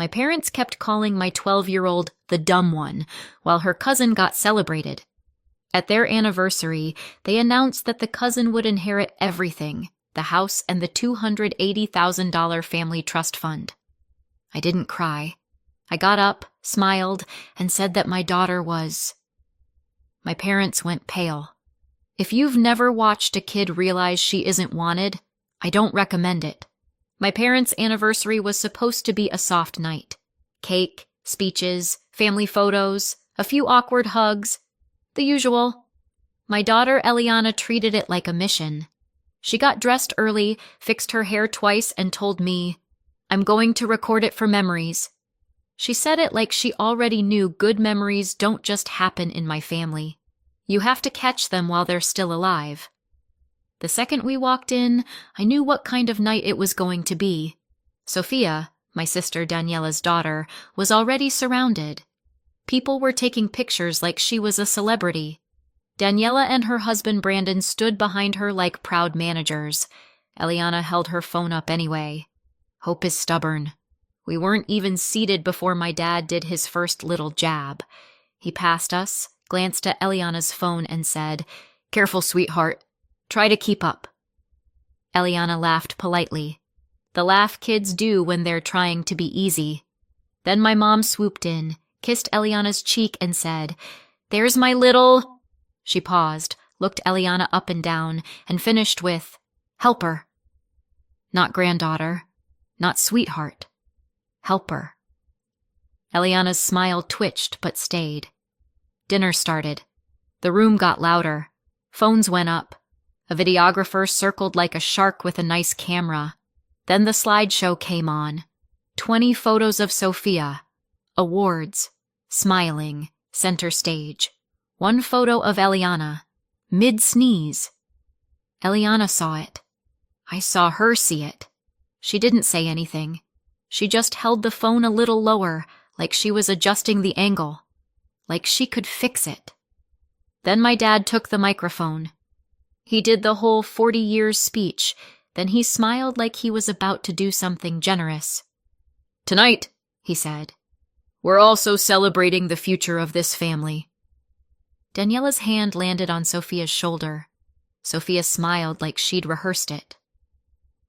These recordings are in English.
My parents kept calling my 12-year-old the dumb one, while her cousin got celebrated. At their anniversary, they announced that the cousin would inherit everything, the house and the $280,000 family trust fund. I didn't cry. I got up, smiled, and said that my daughter was... My parents went pale. If you've never watched a kid realize she isn't wanted, I don't recommend it. My parents' anniversary was supposed to be a soft night. Cake, speeches, family photos, a few awkward hugs, the usual. My daughter Eliana treated it like a mission. She got dressed early, fixed her hair twice, and told me, "I'm going to record it for memories." She said it like she already knew good memories don't just happen in my family. You have to catch them while they're still alive. The second we walked in, I knew what kind of night it was going to be. Sophia, my sister Daniela's daughter, was already surrounded. People were taking pictures like she was a celebrity. Daniela and her husband Brandon stood behind her like proud managers. Eliana held her phone up anyway. Hope is stubborn. We weren't even seated before my dad did his first little jab. He passed us, glanced at Eliana's phone, and said, "Careful, sweetheart. Try to keep up." Eliana laughed politely. The laugh kids do when they're trying to be easy. Then my mom swooped in, kissed Eliana's cheek, and said, "There's my little..." She paused, looked Eliana up and down, and finished with, "Helper." Not granddaughter, not sweetheart. Helper. Eliana's smile twitched but stayed. Dinner started. The room got louder. Phones went up. A videographer circled like a shark with a nice camera. Then the slideshow came on. 20 photos of Sophia. Awards. Smiling. Center stage. One photo of Eliana. Mid-sneeze. Eliana saw it. I saw her see it. She didn't say anything. She just held the phone a little lower, like she was adjusting the angle. Like she could fix it. Then my dad took the microphone. He did the whole 40 years speech, then he smiled like he was about to do something generous. "Tonight," he said, "we're also celebrating the future of this family." Daniela's hand landed on Sophia's shoulder. Sophia smiled like she'd rehearsed it.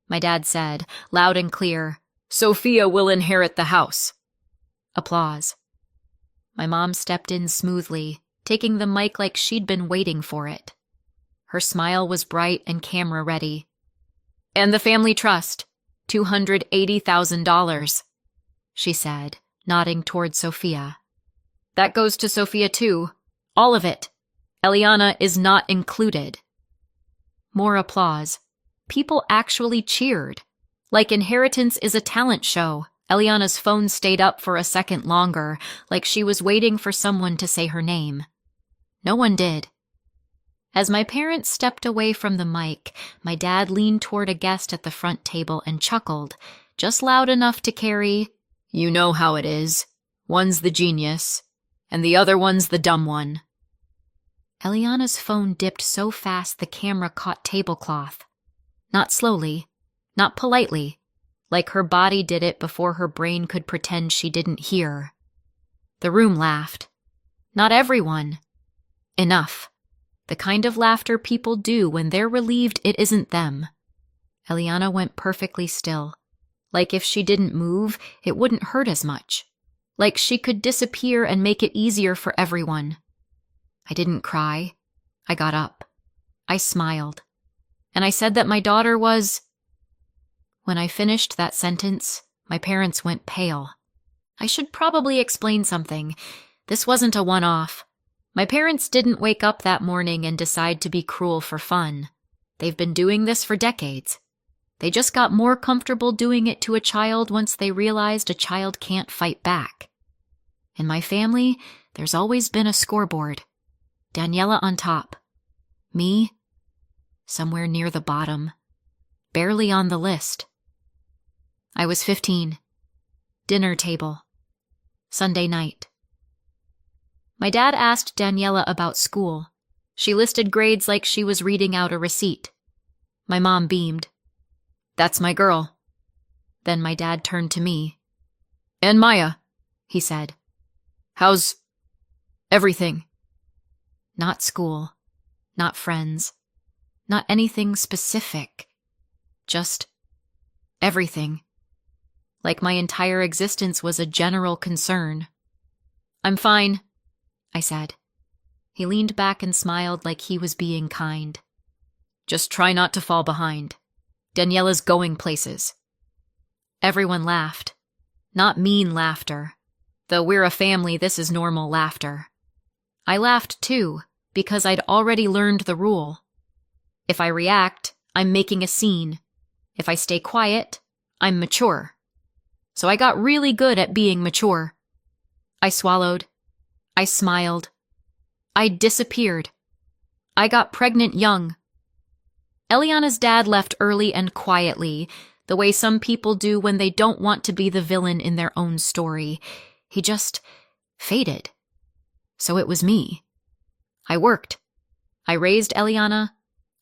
My dad said, loud and clear, "Sophia will inherit the house." Applause. My mom stepped in smoothly, taking the mic like she'd been waiting for it. Her smile was bright and camera ready. "And the family trust, $280,000, she said, nodding toward Sophia. "That goes to Sophia too. All of it. Eliana is not included." More applause. People actually cheered. Like Inheritance is a talent show, Eliana's phone stayed up for a second longer, like she was waiting for someone to say her name. No one did. As my parents stepped away from the mic, my dad leaned toward a guest at the front table and chuckled, just loud enough to carry, "You know how it is. One's the genius, and the other one's the dumb one." Eliana's phone dipped so fast the camera caught tablecloth. Not slowly, not politely, like her body did it before her brain could pretend she didn't hear. The room laughed. Not everyone. Enough. The kind of laughter people do when they're relieved it isn't them. Eliana went perfectly still. Like if she didn't move, it wouldn't hurt as much. Like she could disappear and make it easier for everyone. I didn't cry. I got up. I smiled. And I said that my daughter was... When I finished that sentence, my parents went pale. I should probably explain something. This wasn't a one-off. My parents didn't wake up that morning and decide to be cruel for fun. They've been doing this for decades. They just got more comfortable doing it to a child once they realized a child can't fight back. In my family, there's always been a scoreboard. Daniela on top. Me, somewhere near the bottom. Barely on the list. I was 15. Dinner table. Sunday night. My dad asked Daniela about school. She listed grades like she was reading out a receipt. My mom beamed. "That's my girl." Then my dad turned to me. "And Maya," he said. "How's everything?" Not school, not friends, not anything specific. Just everything. Like my entire existence was a general concern. "I'm fine," I said. He leaned back and smiled like he was being kind. "Just try not to fall behind. Daniela's going places." Everyone laughed. Not mean laughter. Though we're a family, this is normal laughter. I laughed too, because I'd already learned the rule. If I react, I'm making a scene. If I stay quiet, I'm mature. So I got really good at being mature. I swallowed. I smiled. I disappeared. I got pregnant young. Eliana's dad left early and quietly, the way some people do when they don't want to be the villain in their own story. He just faded. So it was me. I worked. I raised Eliana.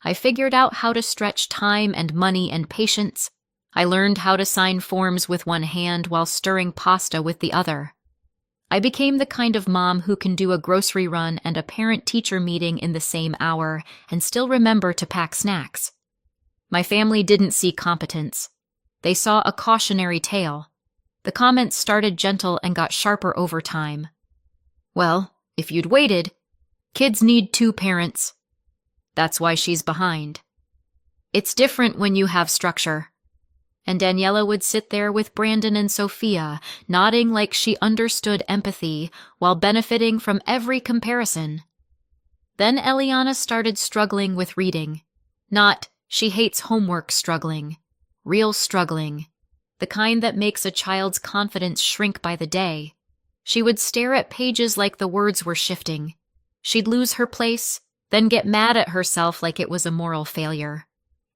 I figured out how to stretch time and money and patience. I learned how to sign forms with one hand while stirring pasta with the other. I became the kind of mom who can do a grocery run and a parent-teacher meeting in the same hour and still remember to pack snacks. My family didn't see competence. They saw a cautionary tale. The comments started gentle and got sharper over time. "Well, if you'd waited, kids need 2 parents. That's why she's behind. It's different when you have structure." And Daniela would sit there with Brandon and Sophia, nodding like she understood empathy while benefiting from every comparison. Then Eliana started struggling with reading. Not, she hates homework struggling. Real struggling. The kind that makes a child's confidence shrink by the day. She would stare at pages like the words were shifting. She'd lose her place, then get mad at herself like it was a moral failure.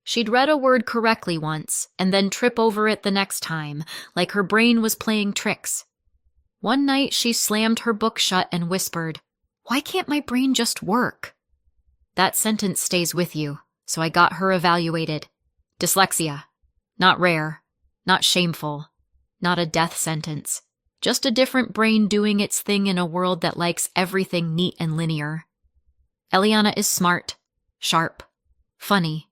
She'd read a word correctly once, and then trip over it the next time, like her brain was playing tricks. One night she slammed her book shut and whispered, "Why can't my brain just work?" That sentence stays with you, so I got her evaluated. Dyslexia. Not rare. Not shameful. Not a death sentence. Just a different brain doing its thing in a world that likes everything neat and linear. Eliana is smart, sharp, funny.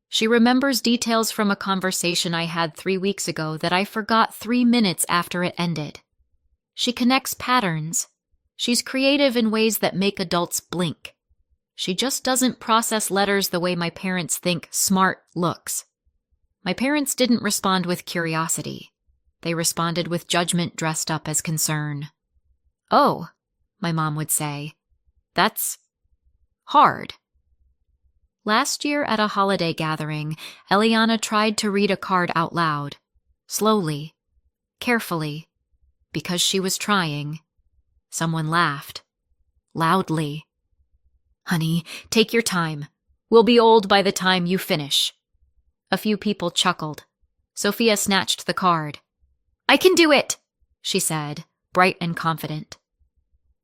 She remembers details from a conversation I had 3 weeks ago that I forgot 3 minutes after it ended. She connects patterns. She's creative in ways that make adults blink. She just doesn't process letters the way my parents think smart looks. My parents didn't respond with curiosity. They responded with judgment dressed up as concern. "Oh," my mom would say, "that's hard." Last year at a holiday gathering, Eliana tried to read a card out loud. Slowly. Carefully. Because she was trying. Someone laughed. Loudly. "Honey, take your time. We'll be old by the time you finish." A few people chuckled. Sophia snatched the card. "I can do it," she said, bright and confident.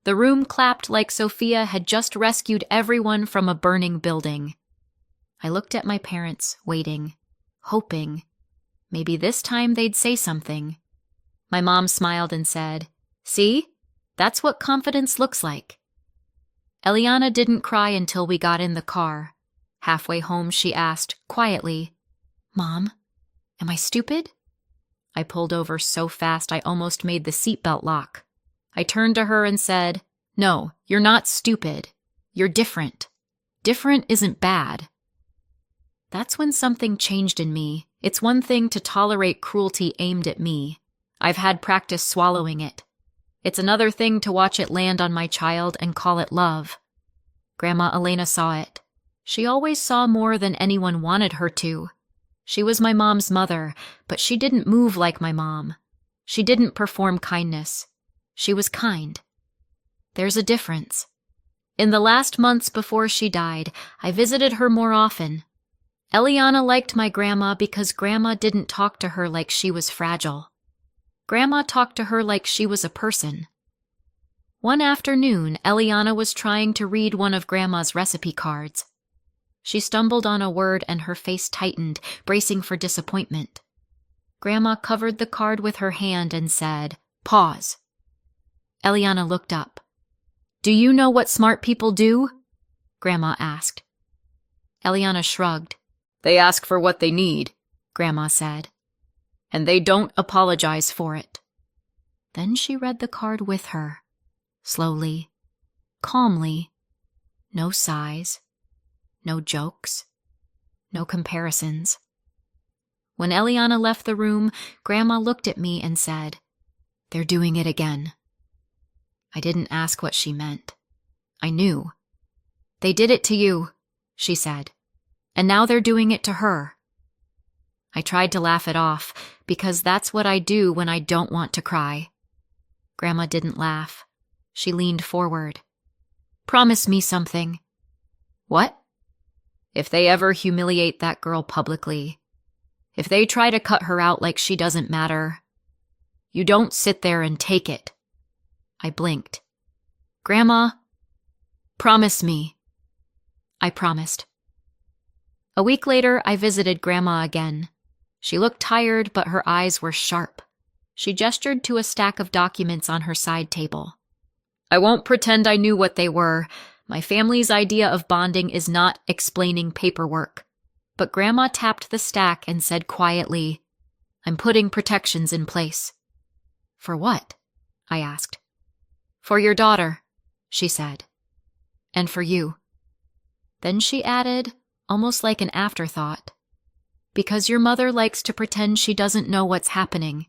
The room clapped like Sophia had just rescued everyone from a burning building. I looked at my parents, waiting, hoping. Maybe this time they'd say something. My mom smiled and said, "See? That's what confidence looks like." Eliana didn't cry until we got in the car. Halfway home, she asked, quietly, "Mom, am I stupid?" I pulled over so fast I almost made the seatbelt lock. I turned to her and said, "No, you're not stupid. You're different. Different isn't bad." That's when something changed in me. It's one thing to tolerate cruelty aimed at me. I've had practice swallowing it. It's another thing to watch it land on my child and call it love. Grandma Elena saw it. She always saw more than anyone wanted her to. She was my mom's mother, but she didn't move like my mom. She didn't perform kindness. She was kind. There's a difference. In the last months before she died, I visited her more often. Eliana liked my grandma because Grandma didn't talk to her like she was fragile. Grandma talked to her like she was a person. One afternoon, Eliana was trying to read one of Grandma's recipe cards. She stumbled on a word and her face tightened, bracing for disappointment. Grandma covered the card with her hand and said, Pause. Eliana looked up. Do you know what smart people do? Grandma asked. Eliana shrugged. They ask for what they need, Grandma said. And they don't apologize for it. Then she read the card with her, slowly, calmly. No sighs, no jokes, no comparisons. When Eliana left the room, Grandma looked at me and said, They're doing it again. I didn't ask what she meant. I knew. They did it to you, she said, and now they're doing it to her. I tried to laugh it off, because that's what I do when I don't want to cry. Grandma didn't laugh. She leaned forward. Promise me something. What? If they ever humiliate that girl publicly, if they try to cut her out like she doesn't matter, you don't sit there and take it. I blinked. Grandma, promise me. I promised. A week later, I visited Grandma again. She looked tired, but her eyes were sharp. She gestured to a stack of documents on her side table. I won't pretend I knew what they were. My family's idea of bonding is not explaining paperwork. But Grandma tapped the stack and said quietly, I'm putting protections in place. For what? I asked. For your daughter, she said. And for you. Then she added, almost like an afterthought, because your mother likes to pretend she doesn't know what's happening,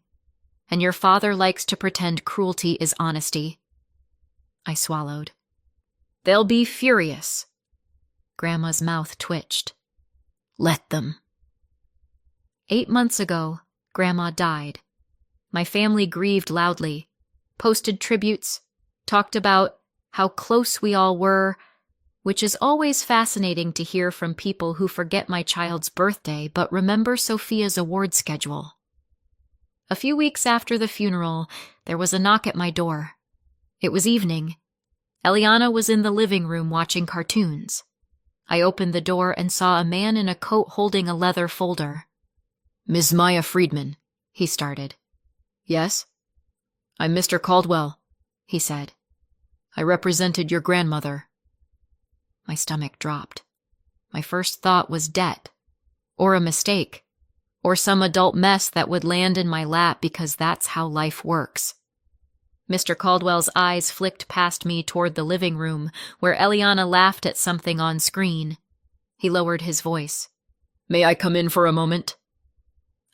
and your father likes to pretend cruelty is honesty. I swallowed. They'll be furious. Grandma's mouth twitched. Let them. 8 months ago, Grandma died. My family grieved loudly, posted tributes, talked about how close we all were, which is always fascinating to hear from people who forget my child's birthday but remember Sophia's award schedule. A few weeks after the funeral, there was a knock at my door. It was evening. Eliana was in the living room watching cartoons. I opened the door and saw a man in a coat holding a leather folder. Ms. Maya Friedman, he started. Yes? I'm Mr. Caldwell, he said. I represented your grandmother. My stomach dropped. My first thought was debt, or a mistake, or some adult mess that would land in my lap because that's how life works. Mr. Caldwell's eyes flicked past me toward the living room, where Eliana laughed at something on screen. He lowered his voice. May I come in for a moment?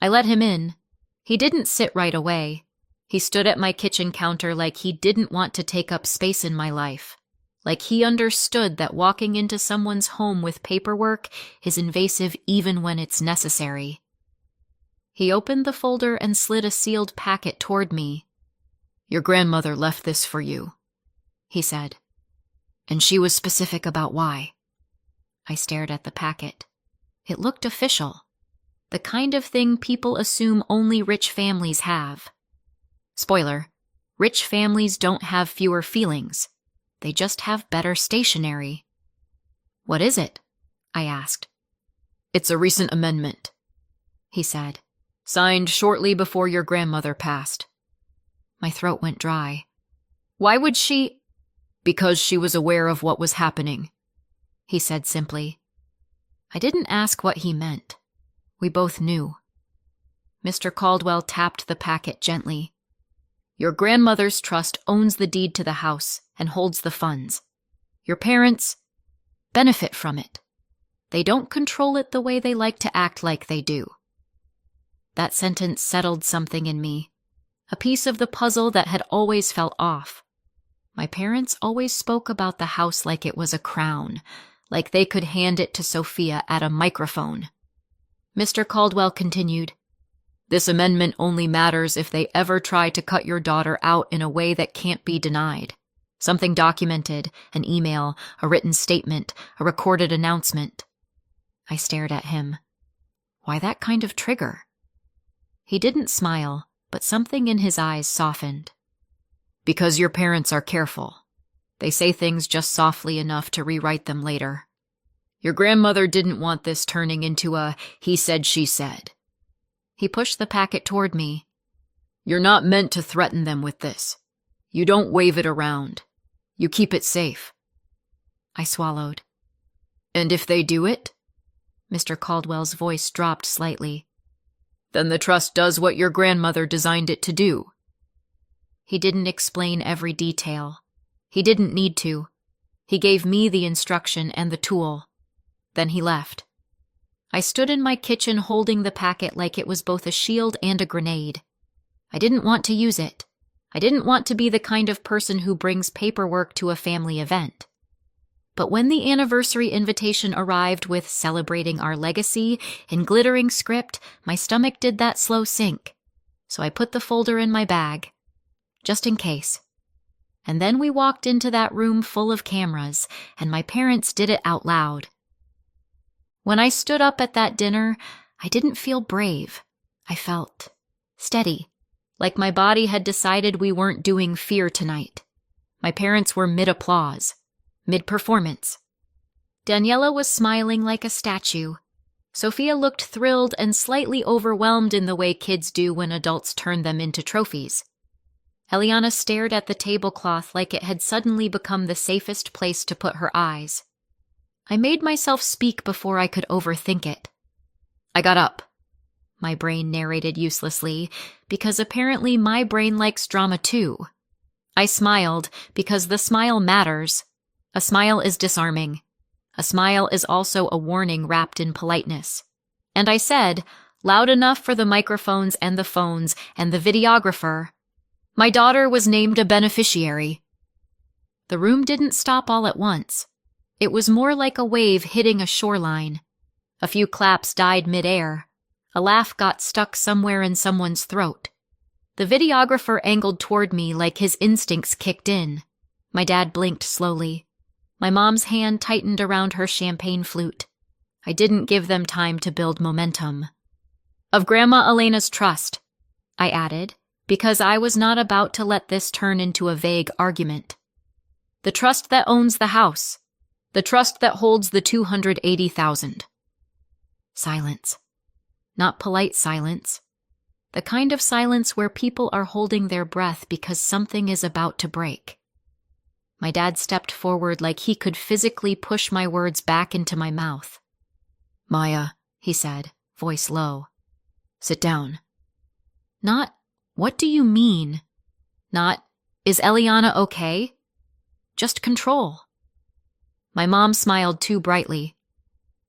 I let him in. He didn't sit right away. He stood at my kitchen counter like he didn't want to take up space in my life, like he understood that walking into someone's home with paperwork is invasive even when it's necessary. He opened the folder and slid a sealed packet toward me. Your grandmother left this for you, he said, and she was specific about why. I stared at the packet. It looked official, the kind of thing people assume only rich families have. Spoiler, rich families don't have fewer feelings. They just have better stationery. What is it? I asked. It's a recent amendment, he said, signed shortly before your grandmother passed. My throat went dry. Why would she? Because she was aware of what was happening, he said simply. I didn't ask what he meant. We both knew. Mr. Caldwell tapped the packet gently. Your grandmother's trust owns the deed to the house and holds the funds. Your parents benefit from it. They don't control it the way they like to act like they do. That sentence settled something in me, a piece of the puzzle that had always felt off. My parents always spoke about the house like it was a crown, like they could hand it to Sophia at a microphone. Mr. Caldwell continued, This amendment only matters if they ever try to cut your daughter out in a way that can't be denied. Something documented, an email, a written statement, a recorded announcement. I stared at him. Why that kind of trigger? He didn't smile, but something in his eyes softened. Because your parents are careful. They say things just softly enough to rewrite them later. Your grandmother didn't want this turning into a he said, she said. He pushed the packet toward me. You're not meant to threaten them with this. You don't wave it around. You keep it safe. I swallowed. And if they do it? Mr. Caldwell's voice dropped slightly. Then the trust does what your grandmother designed it to do. He didn't explain every detail. He didn't need to. He gave me the instruction and the tool. Then he left. I stood in my kitchen holding the packet like it was both a shield and a grenade. I didn't want to use it. I didn't want to be the kind of person who brings paperwork to a family event. But when the anniversary invitation arrived with celebrating our legacy in glittering script, my stomach did that slow sink. So I put the folder in my bag, just in case. And then we walked into that room full of cameras, and my parents did it out loud. When I stood up at that dinner, I didn't feel brave. I felt steady, like my body had decided we weren't doing fear tonight. My parents were mid-applause. Mid-performance. Daniela was smiling like a statue. Sophia looked thrilled and slightly overwhelmed in the way kids do when adults turn them into trophies. Eliana stared at the tablecloth like it had suddenly become the safest place to put her eyes. I made myself speak before I could overthink it. I got up. My brain narrated uselessly, because apparently my brain likes drama too. I smiled, because the smile matters. A smile is disarming. A smile is also a warning wrapped in politeness. And I said, loud enough for the microphones and the phones and the videographer, my daughter was named a beneficiary. The room didn't stop all at once. It was more like a wave hitting a shoreline. A few claps died mid-air. A laugh got stuck somewhere in someone's throat. The videographer angled toward me like his instincts kicked in. My dad blinked slowly. My mom's hand tightened around her champagne flute. I didn't give them time to build momentum. Of Grandma Elena's trust, I added, because I was not about to let this turn into a vague argument. The trust that owns the house. The trust that holds the $280,000. Silence. Not polite silence. The kind of silence where people are holding their breath because something is about to break. My dad stepped forward like he could physically push my words back into my mouth. Maya, he said, voice low. Sit down. Not, what do you mean? Not, is Eliana okay? Just control. My mom smiled too brightly.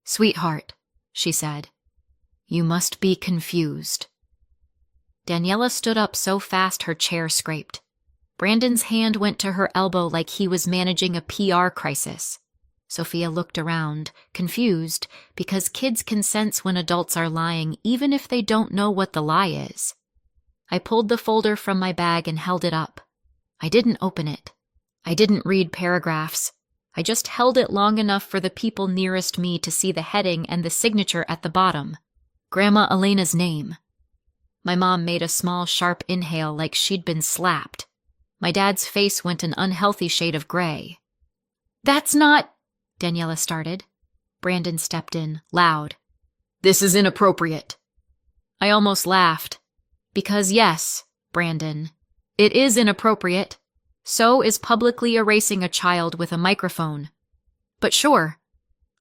Sweetheart, she said, you must be confused. Daniela stood up so fast her chair scraped. Brandon's hand went to her elbow like he was managing a PR crisis. Sophia looked around, confused, because kids can sense when adults are lying even if they don't know what the lie is. I pulled the folder from my bag and held it up. I didn't open it. I didn't read paragraphs. I just held it long enough for the people nearest me to see the heading and the signature at the bottom. Grandma Elena's name. My mom made a small, sharp inhale like she'd been slapped. My dad's face went an unhealthy shade of gray. That's not... Daniela started. Brandon stepped in, loud. This is inappropriate. I almost laughed. Because yes, Brandon, it is inappropriate. So is publicly erasing a child with a microphone. But sure,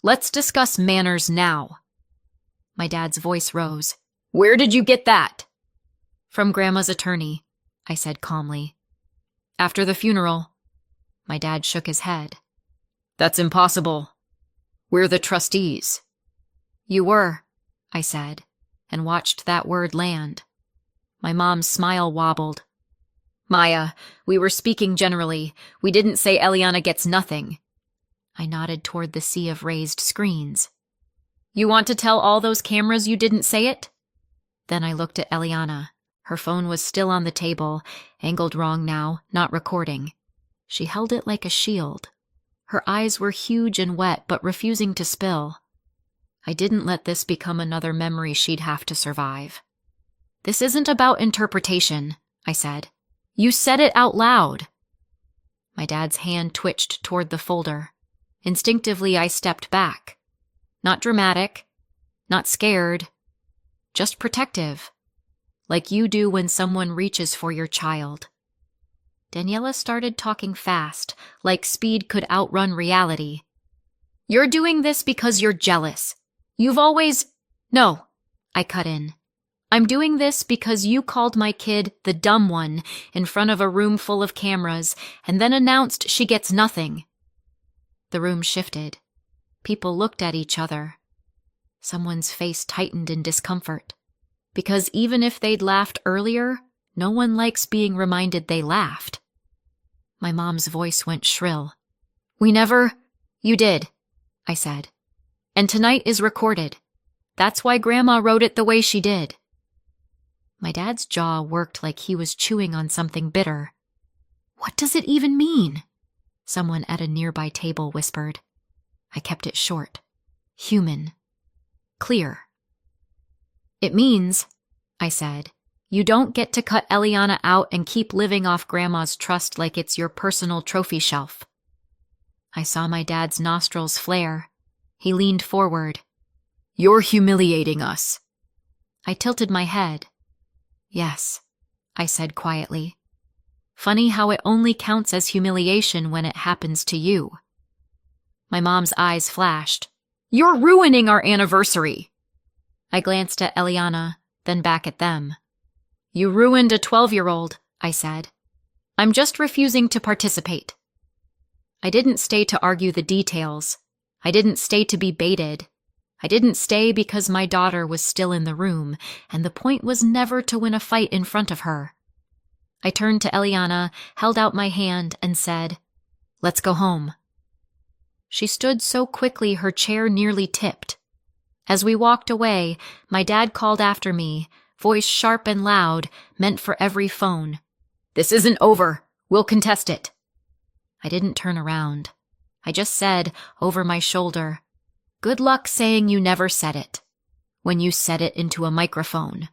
let's discuss manners now. My dad's voice rose. Where did you get that? From Grandma's attorney, I said calmly. After the funeral. My dad shook his head. That's impossible. We're the trustees. You were, I said, and watched that word land. My mom's smile wobbled. Maya, we were speaking generally. We didn't say Eliana gets nothing. I nodded toward the sea of raised screens. You want to tell all those cameras you didn't say it? Then I looked at Eliana. Her phone was still on the table, angled wrong now, not recording. She held it like a shield. Her eyes were huge and wet, but refusing to spill. I didn't let this become another memory she'd have to survive. This isn't about interpretation, I said. You said it out loud. My dad's hand twitched toward the folder. Instinctively, I stepped back. Not dramatic, not scared, just protective. like you do when someone reaches for your child." Daniela started talking fast, like speed could outrun reality. "You're doing this because you're jealous. You've always—" "No," I cut in. "I'm doing this because you called my kid the dumb one in front of a room full of cameras and then announced she gets nothing." The room shifted. People looked at each other. Someone's face tightened in discomfort, because even if they'd laughed earlier, no one likes being reminded they laughed. My mom's voice went shrill. "We never—" "You did," I said. "And tonight is recorded. That's why Grandma wrote it the way she did." My dad's jaw worked like he was chewing on something bitter. "What does it even mean?" someone at a nearby table whispered. I kept it short. Human. Clear. "It means," I said, "you don't get to cut Eliana out and keep living off Grandma's trust like it's your personal trophy shelf." I saw my dad's nostrils flare. He leaned forward. "You're humiliating us." I tilted my head. "Yes," I said quietly. "Funny how it only counts as humiliation when it happens to you." My mom's eyes flashed. "You're ruining our anniversary." I glanced at Eliana, then back at them. "You ruined a 12-year-old, I said. "I'm just refusing to participate." I didn't stay to argue the details. I didn't stay to be baited. I didn't stay because my daughter was still in the room, and the point was never to win a fight in front of her. I turned to Eliana, held out my hand, and said, "Let's go home." She stood so quickly her chair nearly tipped. As we walked away, my dad called after me, voice sharp and loud, meant for every phone. "This isn't over. We'll contest it." I didn't turn around. I just said, over my shoulder, "Good luck saying you never said it, when you said it into a microphone."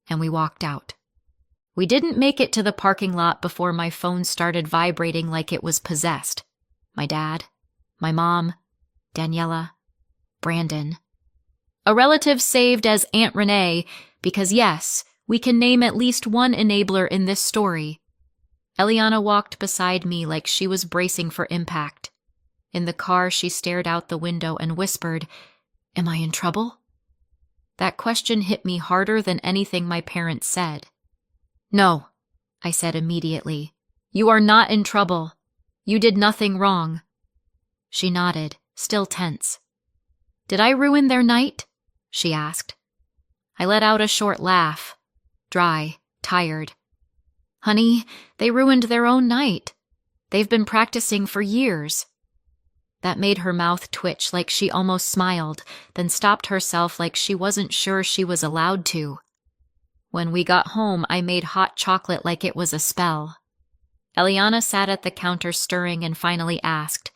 And we walked out. We didn't make it to the parking lot before my phone started vibrating like it was possessed. My dad, my mom, Daniela, Brandon. A relative saved as Aunt Renee, because yes, we can name at least one enabler in this story. Eliana walked beside me like she was bracing for impact. In the car, she stared out the window and whispered, "Am I in trouble?" That question hit me harder than anything my parents said. "No," I said immediately. "You are not in trouble. You did nothing wrong." She nodded, still tense. "Did I ruin their night?" she asked. I let out a short laugh, dry, tired. "Honey, they ruined their own night. They've been practicing for years." That made her mouth twitch like she almost smiled, then stopped herself like she wasn't sure she was allowed to. When we got home, I made hot chocolate like it was a spell. Eliana sat at the counter stirring and finally asked,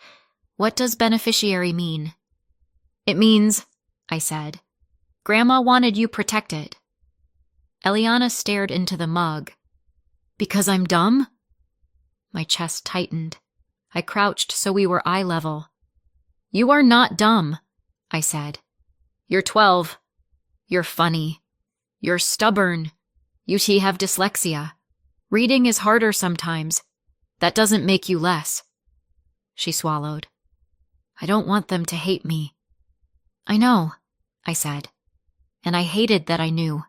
"What does beneficiary mean?" "It means," I said, "Grandma wanted you protected." Eliana stared into the mug. "Because I'm dumb?" My chest tightened. I crouched so we were eye level. "You are not dumb," I said. "You're 12. You're funny. You're stubborn. You have dyslexia. Reading is harder sometimes. That doesn't make you less." She swallowed. "I don't want them to hate me." "I know," I said. And I hated that I knew.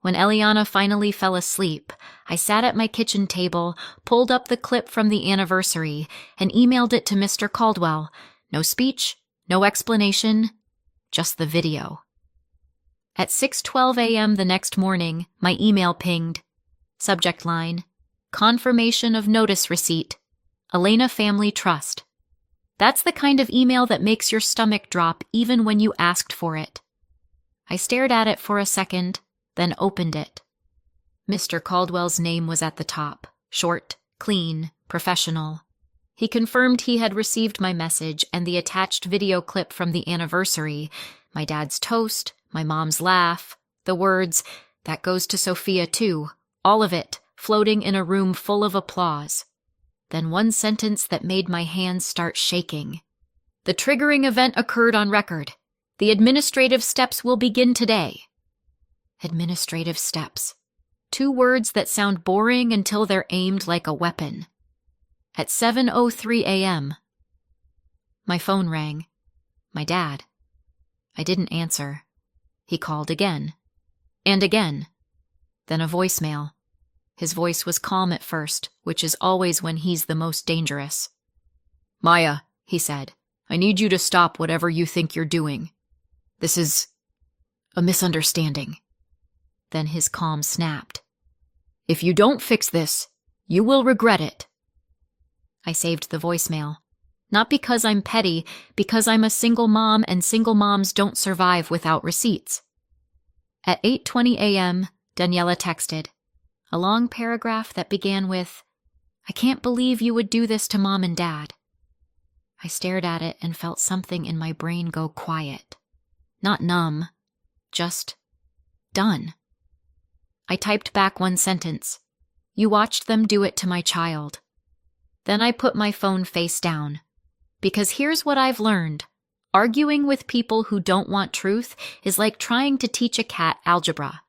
When Eliana finally fell asleep, I sat at my kitchen table, pulled up the clip from the anniversary, and emailed it to Mr. Caldwell. No speech, no explanation, just the video. At 6:12 a.m. the next morning, my email pinged. Subject line, "Confirmation of notice receipt. Elena Family Trust." That's the kind of email that makes your stomach drop even when you asked for it. I stared at it for a second, then opened it. Mr. Caldwell's name was at the top, short, clean, professional. He confirmed he had received my message and the attached video clip from the anniversary, my dad's toast, my mom's laugh, the words, "That goes to Sophia too," all of it, floating in a room full of applause. Then one sentence that made my hands start shaking. "The triggering event occurred on record. The administrative steps will begin today." Administrative steps. 2 words that sound boring until they're aimed like a weapon. At 7:03 a.m. My phone rang. My dad. I didn't answer. He called again. And again. Then a voicemail. His voice was calm at first, which is always when he's the most dangerous. "Maya," he said, "I need you to stop whatever you think you're doing. This is a misunderstanding." Then his calm snapped. "If you don't fix this, you will regret it." I saved the voicemail. Not because I'm petty, because I'm a single mom and single moms don't survive without receipts. At 8:20 a.m., Daniela texted. A long paragraph that began with, "I can't believe you would do this to Mom and Dad." I stared at it and felt something in my brain go quiet. Not numb, just done. I typed back one sentence. "You watched them do it to my child." Then I put my phone face down. Because here's what I've learned. Arguing with people who don't want truth is like trying to teach a cat algebra.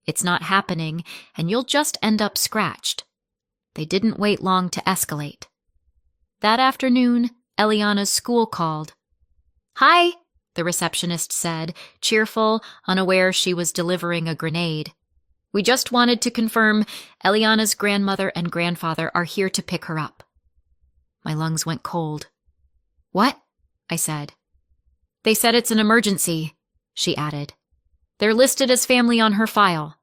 It's not happening, and you'll just end up scratched. They didn't wait long to escalate. That afternoon, Eliana's school called. "Hi," the receptionist said, cheerful, unaware she was delivering a grenade. "We just wanted to confirm Eliana's grandmother and grandfather are here to pick her up." My lungs went cold. "What?" I said. "They said it's an emergency," she added. "They're listed as family on her file."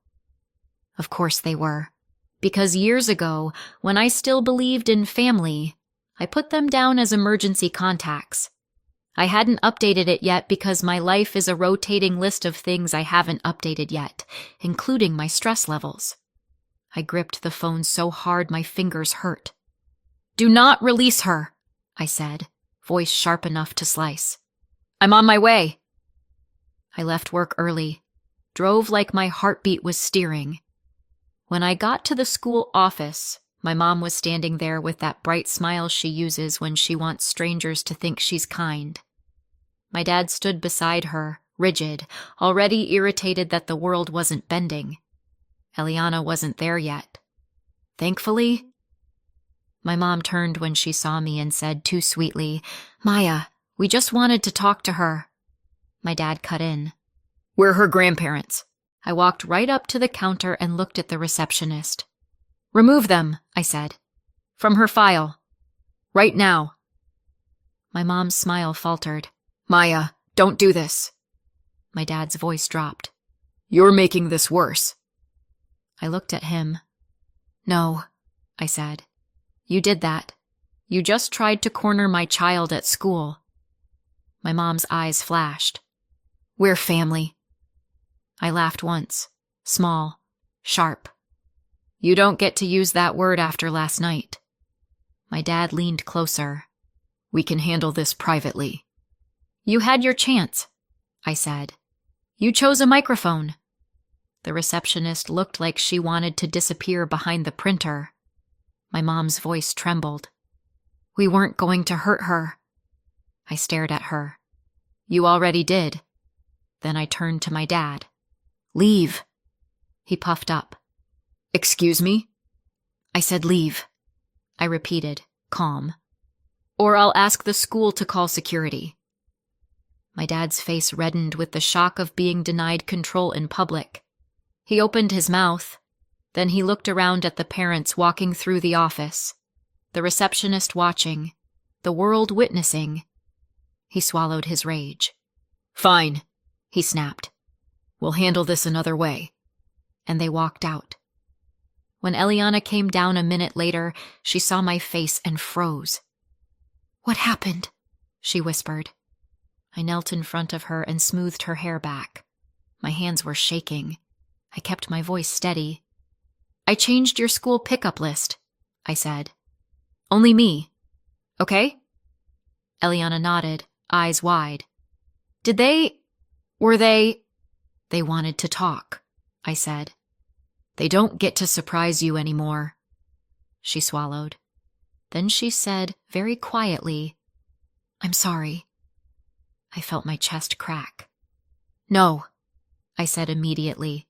Of course they were. Because years ago, when I still believed in family, I put them down as emergency contacts. I hadn't updated it yet because my life is a rotating list of things I haven't updated yet, including my stress levels. I gripped the phone so hard my fingers hurt. "Do not release her," I said, voice sharp enough to slice. "I'm on my way." I left work early, drove like my heartbeat was steering. When I got to the school office, my mom was standing there with that bright smile she uses when she wants strangers to think she's kind. My dad stood beside her, rigid, already irritated that the world wasn't bending. Eliana wasn't there yet. Thankfully. My mom turned when she saw me and said too sweetly, "Maya, we just wanted to talk to her." My dad cut in. "We're her grandparents." I walked right up to the counter and looked at the receptionist. "Remove them," I said. "From her file. Right now." My mom's smile faltered. "Maya, don't do this." My dad's voice dropped. "You're making this worse." I looked at him. "No," I said. "You did that. You just tried to corner my child at school." My mom's eyes flashed. "We're family." I laughed once, small, sharp. "You don't get to use that word after last night." My dad leaned closer. "We can handle this privately." "You had your chance," I said. "You chose a microphone." The receptionist looked like she wanted to disappear behind the printer. My mom's voice trembled. "We weren't going to hurt her." I stared at her. "You already did." Then I turned to my dad. "Leave." He puffed up. "Excuse me?" I said leave. I repeated, calm. "Or I'll ask the school to call security." My dad's face reddened with the shock of being denied control in public. He opened his mouth. Then he looked around at the parents walking through the office, the receptionist watching, the world witnessing. He swallowed his rage. "Fine," he snapped. "We'll handle this another way." And they walked out. When Eliana came down a minute later, she saw my face and froze. "What happened?" she whispered. I knelt in front of her and smoothed her hair back. My hands were shaking. I kept my voice steady. "I changed your school pickup list," I said. "Only me. Okay?" Eliana nodded, eyes wide. Were they? "They wanted to talk," I said. "They don't get to surprise you anymore." She swallowed. Then she said, very quietly, "I'm sorry." I felt my chest crack. "No," I said immediately.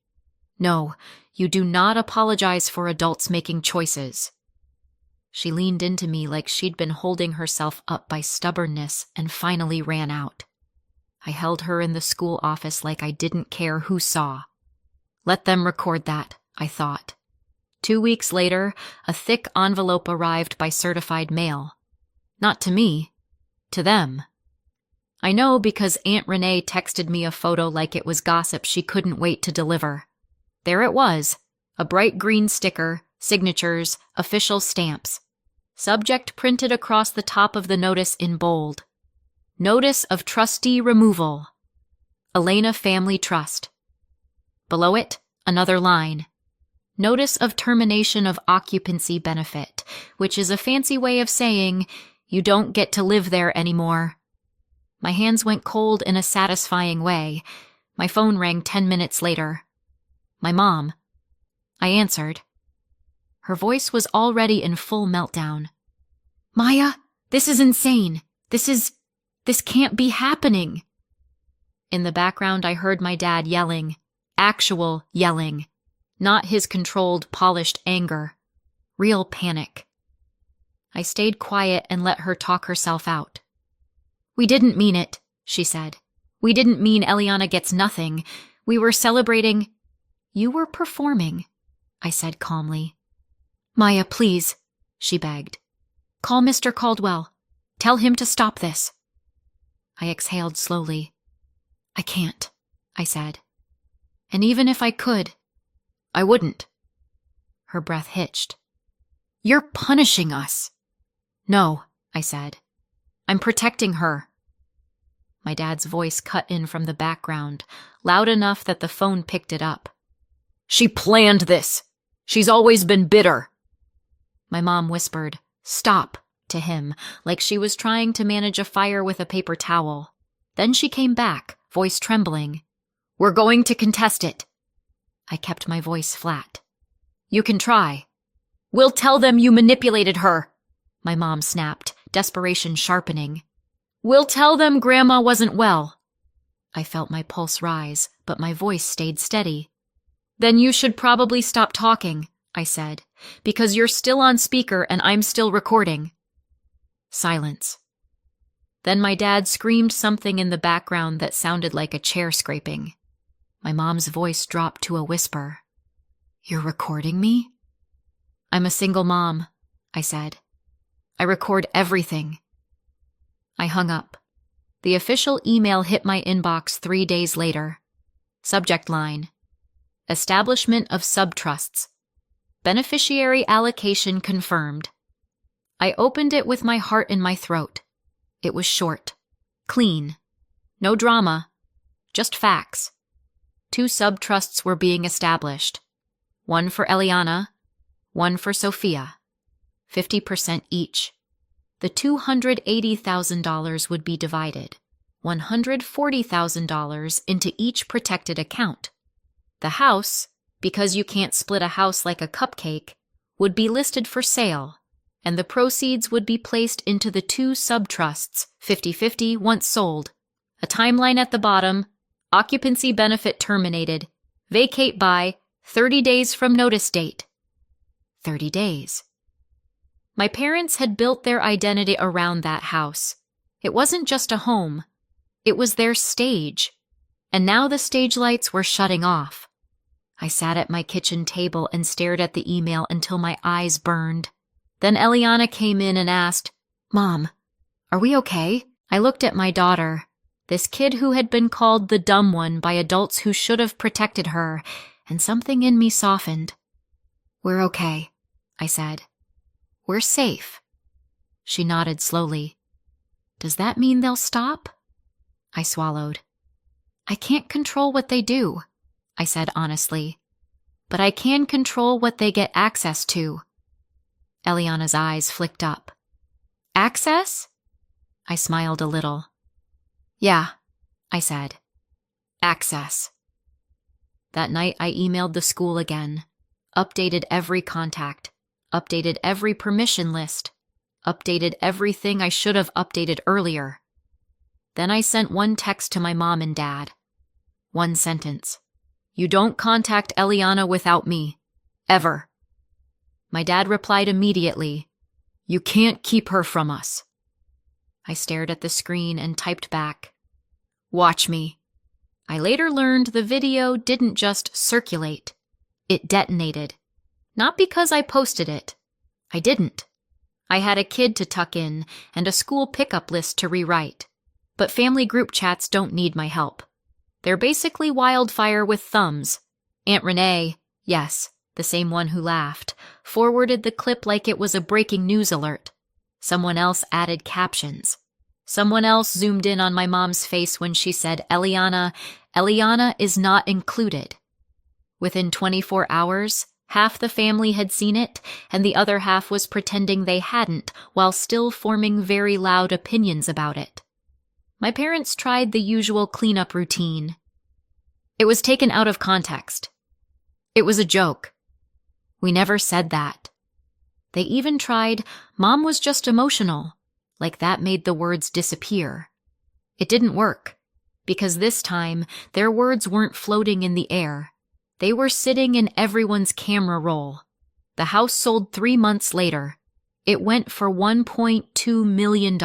No, you do not apologize for adults making choices. She leaned into me like she'd been holding herself up by stubbornness and finally ran out. I held her in the school office like I didn't care who saw. Let them record that, I thought. 2 weeks later, a thick envelope arrived by certified mail. Not to me, to them. I know because Aunt Renee texted me a photo like it was gossip she couldn't wait to deliver. There it was, a bright green sticker, signatures, official stamps. Subject printed across the top of the notice in bold. Notice of trustee removal. Elena Family Trust. Below it, another line. Notice of termination of occupancy benefit, which is a fancy way of saying you don't get to live there anymore. My hands went cold in a satisfying way. My phone rang 10 minutes later. My mom. I answered. Her voice was already in full meltdown. Maya, this is insane. This can't be happening. In the background, I heard my dad yelling. Actual yelling. Not his controlled, polished anger. Real panic. I stayed quiet and let her talk herself out. We didn't mean it, she said. We didn't mean Eliana gets nothing. We were celebrating. You were performing, I said calmly. Maya, please, she begged. Call Mr. Caldwell. Tell him to stop this. I exhaled slowly. I can't, I said. And even if I could, I wouldn't. Her breath hitched. You're punishing us. No, I said. I'm protecting her. My dad's voice cut in from the background, loud enough that the phone picked it up. She planned this. She's always been bitter. My mom whispered, stop, to him, like she was trying to manage a fire with a paper towel. Then she came back, voice trembling. We're going to contest it. I kept my voice flat. You can try. We'll tell them you manipulated her, my mom snapped, desperation sharpening. We'll tell them Grandma wasn't well. I felt my pulse rise, but my voice stayed steady. Then you should probably stop talking, I said, because you're still on speaker and I'm still recording. Silence. Then my dad screamed something in the background that sounded like a chair scraping. My mom's voice dropped to a whisper. You're recording me? I'm a single mom, I said. I record everything. I hung up. The official email hit my inbox 3 days later. Subject line. Establishment of subtrusts. Beneficiary allocation confirmed. I opened it with my heart in my throat. It was short. Clean. No drama. Just facts. 2 subtrusts were being established. One for Eliana, one for Sophia. 50% each. The $280,000 would be divided, $140,000 into each protected account. The house, because you can't split a house like a cupcake, would be listed for sale, and the proceeds would be placed into the 2 subtrusts, 50-50 once sold. A timeline at the bottom, occupancy benefit terminated, vacate by 30 days from notice date. 30 days. My parents had built their identity around that house. It wasn't just a home. It was their stage. And now the stage lights were shutting off. I sat at my kitchen table and stared at the email until my eyes burned. Then Eliana came in and asked, Mom, are we okay? I looked at my daughter, this kid who had been called the dumb one by adults who should have protected her, and something in me softened. We're okay, I said. We're safe. She nodded slowly. Does that mean they'll stop? I swallowed. I can't control what they do, I said honestly, but I can control what they get access to. Eliana's eyes flicked up. Access? I smiled a little. Yeah, I said. Access. That night I emailed the school again, updated every contact, updated every permission list, updated everything I should have updated earlier. Then I sent one text to my mom and dad. One sentence. You don't contact Eliana without me. Ever. My dad replied immediately, You can't keep her from us. I stared at the screen and typed back, Watch me. I later learned the video didn't just circulate. It detonated. Not because I posted it. I didn't. I had a kid to tuck in and a school pickup list to rewrite. But family group chats don't need my help. They're basically wildfire with thumbs. Aunt Renee, yes, the same one who laughed, forwarded the clip like it was a breaking news alert. Someone else added captions. Someone else zoomed in on my mom's face when she said, Eliana is not included. Within 24 hours, half the family had seen it, and the other half was pretending they hadn't, while still forming very loud opinions about it. My parents tried the usual cleanup routine. It was taken out of context. It was a joke. We never said that. They even tried, Mom was just emotional, like that made the words disappear. It didn't work, because this time, their words weren't floating in the air. They were sitting in everyone's camera roll. The house sold 3 months later. It went for $1.2 million.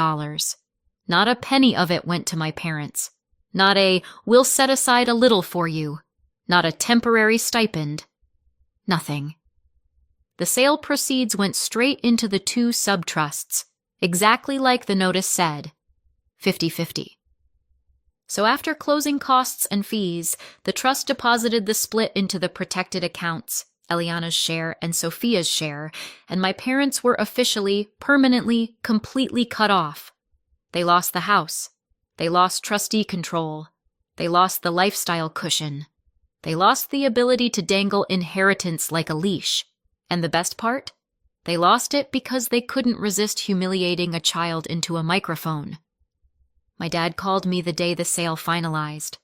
Not a penny of it went to my parents. Not a, we'll set aside a little for you. Not a temporary stipend. Nothing. The sale proceeds went straight into the 2 sub-trusts, exactly like the notice said, 50-50. So after closing costs and fees, the trust deposited the split into the protected accounts, Eliana's share and Sophia's share, and my parents were officially, permanently, completely cut off. They lost the house. They lost trustee control. They lost the lifestyle cushion. They lost the ability to dangle inheritance like a leash. And the best part? They lost it because they couldn't resist humiliating a child into a microphone. My dad called me the day the sale finalized.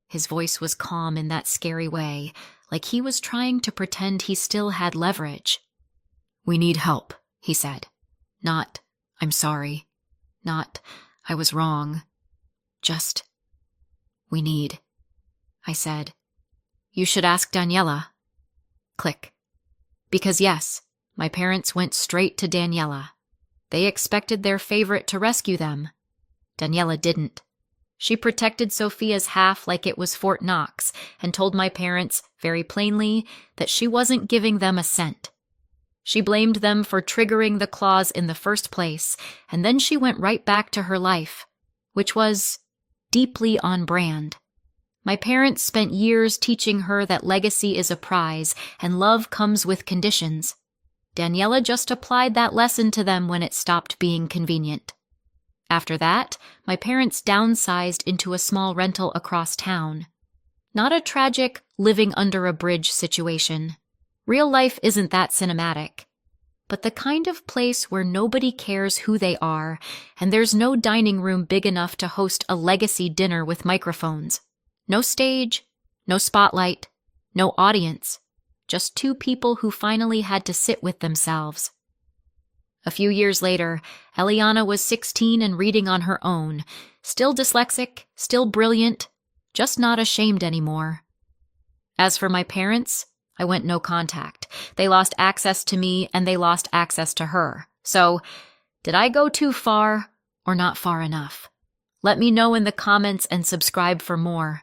His voice was calm in that scary way, like he was trying to pretend he still had leverage. We need help, he said. Not, I'm sorry. Not, I was wrong. Just, we need. I said, you should ask Daniela. Click. Because yes, my parents went straight to Daniela. They expected their favorite to rescue them. Daniela didn't. She protected Sophia's half like it was Fort Knox and told my parents, very plainly, that she wasn't giving them a cent. She blamed them for triggering the clause in the first place, and then she went right back to her life, which was deeply on brand. My parents spent years teaching her that legacy is a prize and love comes with conditions. Daniela just applied that lesson to them when it stopped being convenient. After that, my parents downsized into a small rental across town. Not a tragic, living under a bridge situation. Real life isn't that cinematic. But the kind of place where nobody cares who they are, and there's no dining room big enough to host a legacy dinner with microphones. No stage, no spotlight, no audience. Just 2 people who finally had to sit with themselves. A few years later, Eliana was 16 and reading on her own, still dyslexic, still brilliant, just not ashamed anymore. As for my parents, I went no contact. They lost access to me and they lost access to her. So, did I go too far or not far enough? Let me know in the comments and subscribe for more.